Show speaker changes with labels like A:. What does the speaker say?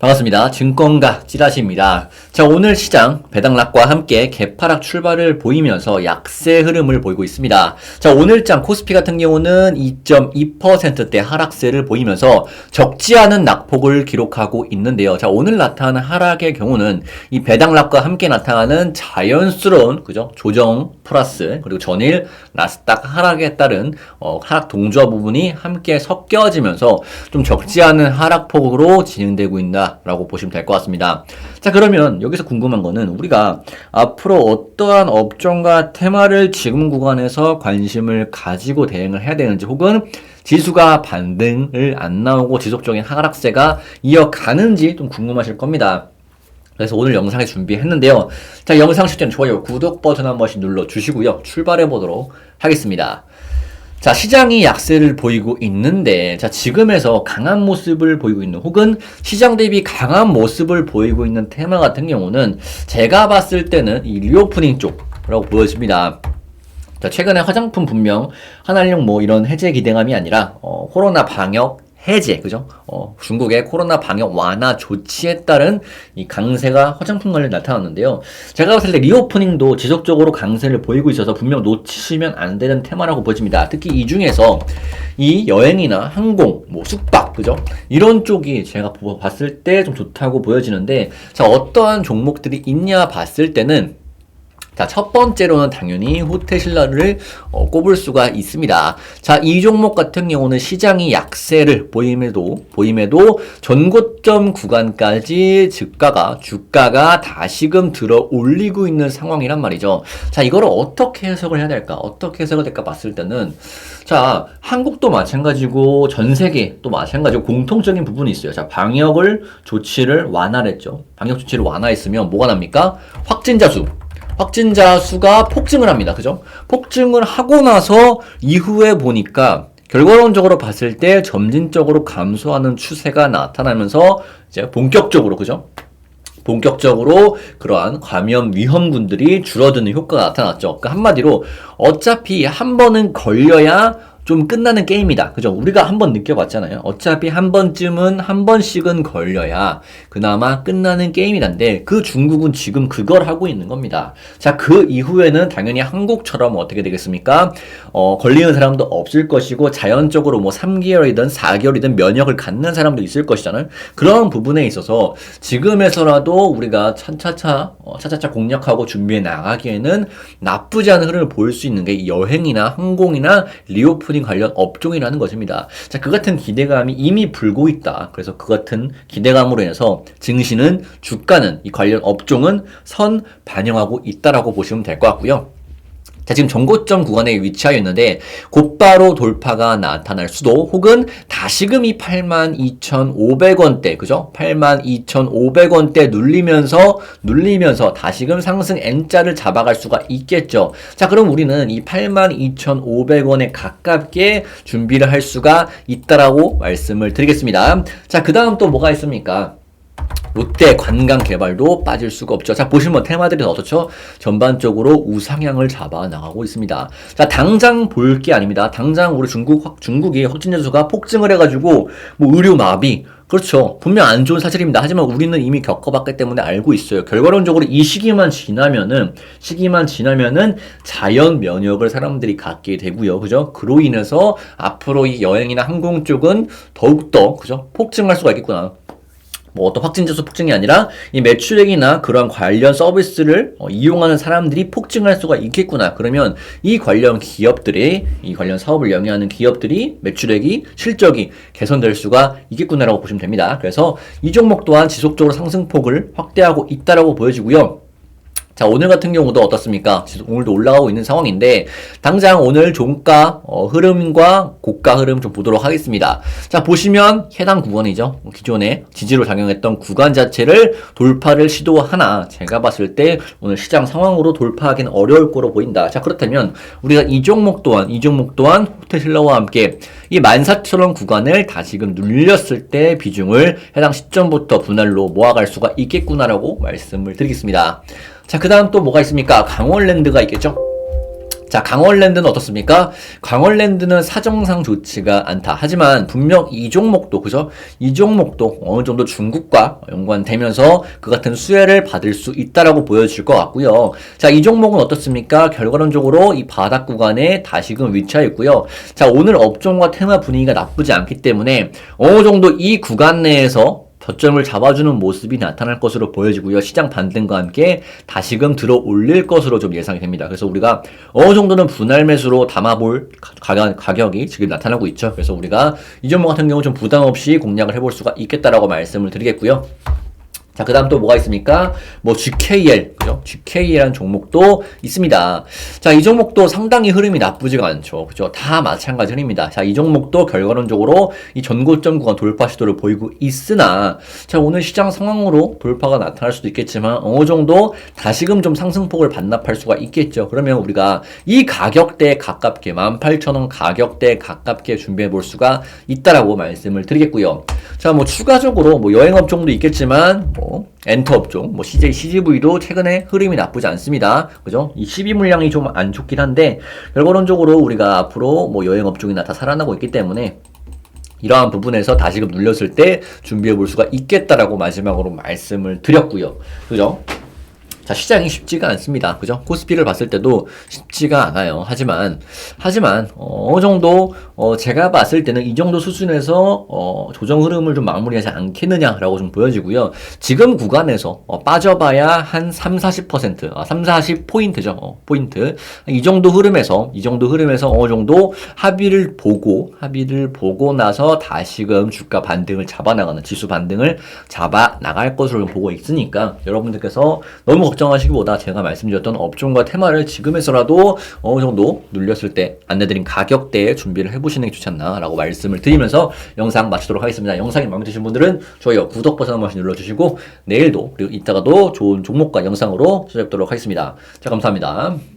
A: 반갑습니다. 증권가 찌라시입니다. 자, 오늘 시장 배당락과 함께 개파락 출발을 보이면서 약세 흐름을 보이고 있습니다. 자, 오늘장 코스피 같은 경우는 2.2%대 하락세를 보이면서 적지 않은 낙폭을 기록하고 있는데요. 자, 오늘 나타나는 하락의 경우는 이 배당락과 함께 나타나는 자연스러운 조정 플러스 그리고 전일 나스닥 하락에 따른 하락 동조화 부분이 함께 섞여지면서 좀 적지 않은 하락폭으로 진행되고 있다 라고 보시면 될 것 같습니다. 자, 그러면 여기서 궁금한 거는 우리가 앞으로 어떠한 업종과 테마를 지금 구간에서 관심을 가지고 대응을 해야 되는지, 혹은 지수가 반등을 안 나오고 지속적인 하락세가 이어가는지 좀 궁금하실 겁니다. 그래서 오늘 영상에 준비했는데요. 자, 영상 시청 좋아요, 구독 버튼 한 번씩 눌러주시고요. 출발해 보도록 하겠습니다. 자, 시장이 약세를 보이고 있는데, 자, 지금에서 강한 모습을 보이고 있는, 혹은 시장 대비 강한 모습을 보이고 있는 테마 같은 경우는 제가 봤을 때는 이 리오프닝 쪽이라고 보여집니다. 자, 최근에 화장품 분명 한알령 이런 해제 기대감이 아니라 코로나 방역 해제, 그죠? 중국의 코로나 방역 완화 조치에 따른 이 강세가 화장품 관련 나타났는데요. 제가 봤을 때 리오프닝도 지속적으로 강세를 보이고 있어서 분명 놓치시면 안 되는 테마라고 보여집니다. 특히 이 중에서 이 여행이나 항공, 숙박, 그죠? 이런 쪽이 제가 봤을 때 좀 좋다고 보여지는데, 자, 어떠한 종목들이 있냐 봤을 때는, 자, 첫 번째로는 당연히 호텔신라를 꼽을 수가 있습니다. 자, 이 종목 같은 경우는 시장이 약세를 보임에도 전고점 구간까지 주가가 다시금 들어 올리고 있는 상황이란 말이죠. 자, 이거를 어떻게 해석을 해야 될까? 어떻게 해석을 될까 봤을 때는, 자, 한국도 마찬가지고 전 세계 또 마찬가지고 공통적인 부분이 있어요. 자, 방역 조치를 완화했죠. 방역 조치를 완화했으면 뭐가 납니까? 확진자 수가 폭증을 합니다. 그죠? 폭증을 하고 나서 이후에 보니까 결과론적으로 봤을 때 점진적으로 감소하는 추세가 나타나면서 이제 본격적으로 그러한 감염 위험군들이 줄어드는 효과가 나타났죠. 그러니까 한마디로 어차피 한 번은 걸려야 좀 끝나는 게임이다. 그죠? 우리가 한번 느껴봤잖아요. 어차피 한 번씩은 걸려야 그나마 끝나는 게임이란데, 그 중국은 지금 그걸 하고 있는 겁니다. 자, 그 이후에는 당연히 한국처럼 어떻게 되겠습니까? 걸리는 사람도 없을 것이고, 자연적으로 3개월이든 4개월이든 면역을 갖는 사람도 있을 것이잖아요. 그런 부분에 있어서 지금에서라도 우리가 차차차 공략하고 준비해 나가기에는 나쁘지 않은 흐름을 보일 수 있는 게 여행이나 항공이나 리오프닝 관련 업종이라는 것입니다. 자, 그 같은 기대감이 이미 불고 있다. 그래서 그 같은 기대감으로 인해서 증시는, 주가는, 이 관련 업종은 선 반영하고 있다라고 보시면 될 것 같고요. 자, 지금 전고점 구간에 위치하여 있는데 곧바로 돌파가 나타날 수도, 혹은 다시금 이 82,500원대, 그죠? 82,500원대 눌리면서 다시금 상승 N자를 잡아갈 수가 있겠죠. 자, 그럼 우리는 이 82,500원에 가깝게 준비를 할 수가 있다라고 말씀을 드리겠습니다. 자, 그 다음 또 뭐가 있습니까? 롯데 관광개발도 빠질 수가 없죠. 자, 보시면 테마들이 어떻죠? 전반적으로 우상향을 잡아 나가고 있습니다. 자, 당장 볼 게 아닙니다. 당장 우리 중국이 확진자 수가 폭증을 해가지고 의료 마비, 그렇죠. 분명 안 좋은 사실입니다. 하지만 우리는 이미 겪어봤기 때문에 알고 있어요. 결과론적으로 이 시기만 지나면은 자연 면역을 사람들이 갖게 되고요. 그죠? 그로 인해서 앞으로 이 여행이나 항공 쪽은 더욱더, 그죠? 폭증할 수가 있겠구나. 어떤 확진자 수 폭증이 아니라 이 매출액이나 그런 관련 서비스를 이용하는 사람들이 폭증할 수가 있겠구나. 그러면 이 관련 사업을 영위하는 기업들이 매출액이, 실적이 개선될 수가 있겠구나라고 보시면 됩니다. 그래서 이 종목 또한 지속적으로 상승폭을 확대하고 있다라고 보여지고요. 자, 오늘 같은 경우도 어떻습니까? 오늘도 올라가고 있는 상황인데, 당장 오늘 종가 흐름과 고가 흐름 좀 보도록 하겠습니다. 자, 보시면 해당 구간이죠. 기존에 지지로 작용했던 구간 자체를 돌파를 시도하나, 제가 봤을 때 오늘 시장 상황으로 돌파하기는 어려울 거로 보인다. 자, 그렇다면 우리가 이 종목 또한 호텔신라와 함께 이 14,000원 구간을 다시금 눌렸을 때 비중을 해당 시점부터 분할로 모아갈 수가 있겠구나라고 말씀을 드리겠습니다. 자, 그 다음 또 뭐가 있습니까? 강원랜드가 있겠죠? 자, 강원랜드는 어떻습니까? 강원랜드는 사정상 좋지가 않다. 하지만 분명 이 종목도, 그죠? 이 종목도 어느 정도 중국과 연관되면서 그 같은 수혜를 받을 수 있다라고 보여질 것 같고요. 자, 이 종목은 어떻습니까? 결과론적으로 이 바닥 구간에 다시금 위치하여 있고요. 자, 오늘 업종과 테마 분위기가 나쁘지 않기 때문에 어느 정도 이 구간 내에서 저점을 잡아주는 모습이 나타날 것으로 보여지고요. 시장 반등과 함께 다시금 들어 올릴 것으로 좀 예상이 됩니다. 그래서 우리가 어느 정도는 분할 매수로 담아볼 가격이 지금 나타나고 있죠. 그래서 우리가 이 종목 같은 경우 좀 부담 없이 공략을 해볼 수가 있겠다라고 말씀을 드리겠고요. 자, 그 다음 또 뭐가 있습니까? 뭐, GKL, 그죠? GKL이라는 종목도 있습니다. 자, 이 종목도 상당히 흐름이 나쁘지가 않죠. 그죠? 다 마찬가지 흐름입니다. 자, 이 종목도 결과론적으로 이 전고점 구간 돌파 시도를 보이고 있으나, 자, 오늘 시장 상황으로 돌파가 나타날 수도 있겠지만, 어느 정도 다시금 좀 상승폭을 반납할 수가 있겠죠. 그러면 우리가 이 가격대에 가깝게, 18,000원 가격대에 가깝게 준비해 볼 수가 있다라고 말씀을 드리겠고요. 자, 뭐, 추가적으로 뭐, 여행업종도 있겠지만, 엔터 업종, 뭐 CJ, CGV도 최근에 흐름이 나쁘지 않습니다. 그죠? 이 12 물량이 좀 안 좋긴 한데, 결과론적으로 우리가 앞으로 뭐 여행 업종이나 다 살아나고 있기 때문에, 이러한 부분에서 다시금 눌렸을 때 준비해 볼 수가 있겠다라고 마지막으로 말씀을 드렸고요. 그죠? 자, 시장이 쉽지가 않습니다. 그죠? 코스피를 봤을 때도 쉽지가 않아요. 하지만, 어느 정도, 제가 봤을 때는 이 정도 수준에서, 조정 흐름을 좀 마무리하지 않겠느냐라고 좀 보여지고요. 지금 구간에서, 빠져봐야 한 3, 40%, 3, 40포인트죠. 포인트. 이 정도 흐름에서 어느 정도 합의를 보고 나서 다시금 주가 반등을 잡아나가는, 지수 반등을 잡아나갈 것으로 보고 있으니까, 여러분들께서 너무 걱정하시기보다 제가 말씀드렸던 업종과 테마를 지금에서라도 어느 정도 눌렸을 때 안내드린 가격대에 준비를 해보시는 게 좋지 않나라고 말씀을 드리면서 영상 마치도록 하겠습니다. 영상이 마음에 드신 분들은 좋아요, 구독 버튼 한 번씩 눌러주시고 내일도 그리고 이따가도 좋은 종목과 영상으로 찾아뵙도록 하겠습니다. 자, 감사합니다.